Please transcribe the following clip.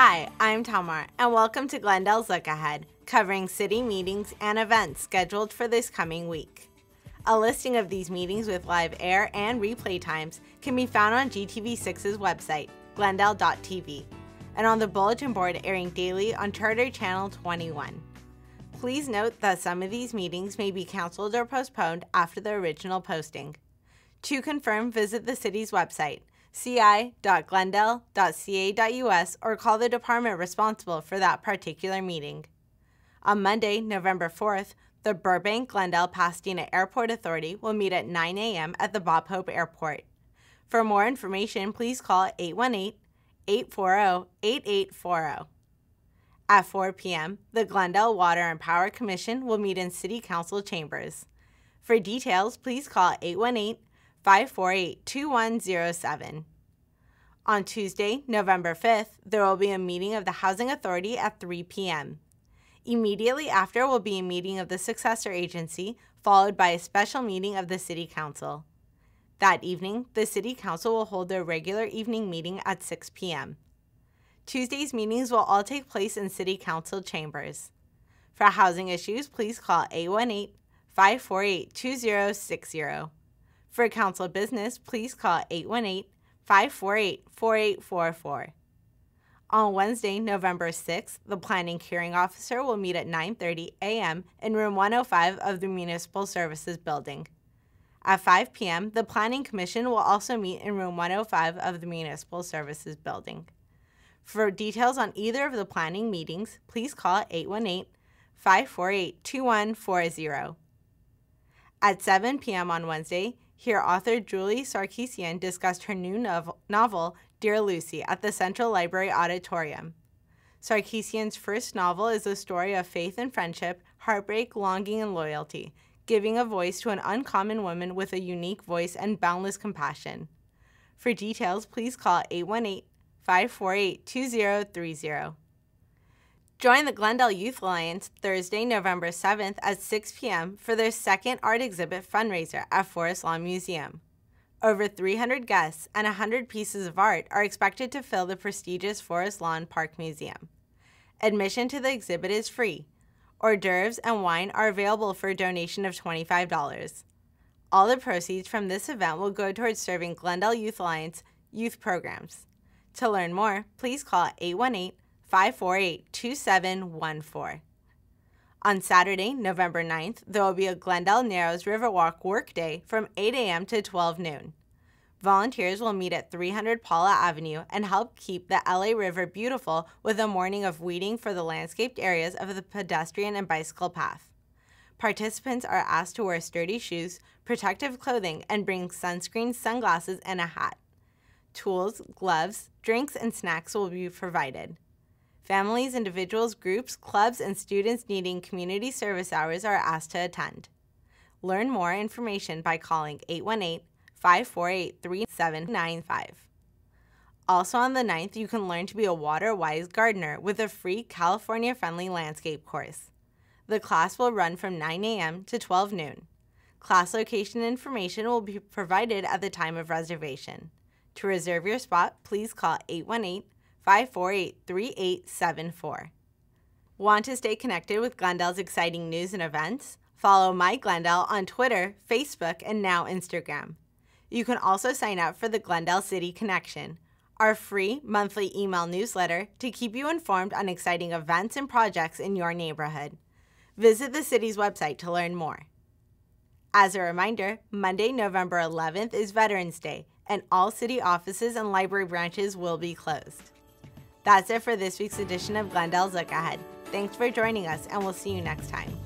Hi, I'm Tamar, and welcome to Glendale's Look Ahead, covering city meetings and events scheduled for this coming week. A listing of these meetings with live air and replay times can be found on GTV6's website, glendale.tv, and on the bulletin board airing daily on Charter Channel 21. Please note that some of these meetings may be canceled or postponed after the original posting. To confirm, visit the city's website, ci.glendale.ca.us, or call the department responsible for that particular meeting. On Monday, November 4th, the Burbank-Glendale-Pasadena Airport Authority will meet at 9 a.m. at the Bob Hope Airport. For more information, please call 818-840-8840. At 4 p.m., the Glendale Water and Power Commission will meet in City Council chambers. For details, please call 818-548-2107. On Tuesday, November 5th, there will be a meeting of the Housing Authority at 3 p.m. Immediately after will be a meeting of the successor agency, followed by a special meeting of the City Council. That evening, the City Council will hold their regular evening meeting at 6 p.m. Tuesday's meetings will all take place in City Council chambers. For housing issues, please call 818-548-2060. For council business, please call 818-548-4844. On Wednesday, November 6th, the Planning Hearing Officer will meet at 9:30 a.m. in Room 105 of the Municipal Services Building. At 5 p.m., the Planning Commission will also meet in Room 105 of the Municipal Services Building. For details on either of the planning meetings, please call 818-548-2140. At 7 p.m. on Wednesday, hear author Julie Sarkeesian discussed her new novel, Dear Lucy, at the Central Library Auditorium. Sarkeesian's first novel is a story of faith and friendship, heartbreak, longing, and loyalty, giving a voice to an uncommon woman with a unique voice and boundless compassion. For details, please call 818-548-2030. Join the Glendale Youth Alliance Thursday, November 7th at 6 p.m. for their second art exhibit fundraiser at Forest Lawn Museum. Over 300 guests and 100 pieces of art are expected to fill the prestigious Forest Lawn Park Museum. Admission to the exhibit is free. Hors d'oeuvres and wine are available for a donation of $25. All the proceeds from this event will go towards serving Glendale Youth Alliance youth programs. To learn more, please call 818-548-2714. On Saturday, November 9th, there will be a Glendale Narrows Riverwalk workday from 8 a.m. to 12 noon. Volunteers will meet at 300 Paula Avenue and help keep the LA River beautiful with a morning of weeding for the landscaped areas of the pedestrian and bicycle path. Participants are asked to wear sturdy shoes, protective clothing, and bring sunscreen, sunglasses, and a hat. Tools, gloves, drinks, and snacks will be provided. Families, individuals, groups, clubs, and students needing community service hours are asked to attend. Learn more information by calling 818-548-3795. Also on the 9th, you can learn to be a water-wise gardener with a free California-friendly landscape course. The class will run from 9 a.m. to 12 noon. Class location information will be provided at the time of reservation. To reserve your spot, please call 818-548-3874. Want to stay connected with Glendale's exciting news and events? Follow My Glendale on Twitter, Facebook, and now Instagram. You can also sign up for the Glendale City Connection, our free monthly email newsletter to keep you informed on exciting events and projects in your neighborhood. Visit the city's website to learn more. As a reminder, Monday, November 11th is Veterans Day, and all city offices and library branches will be closed. That's it for this week's edition of Glendale's Look Ahead. Thanks for joining us, and we'll see you next time.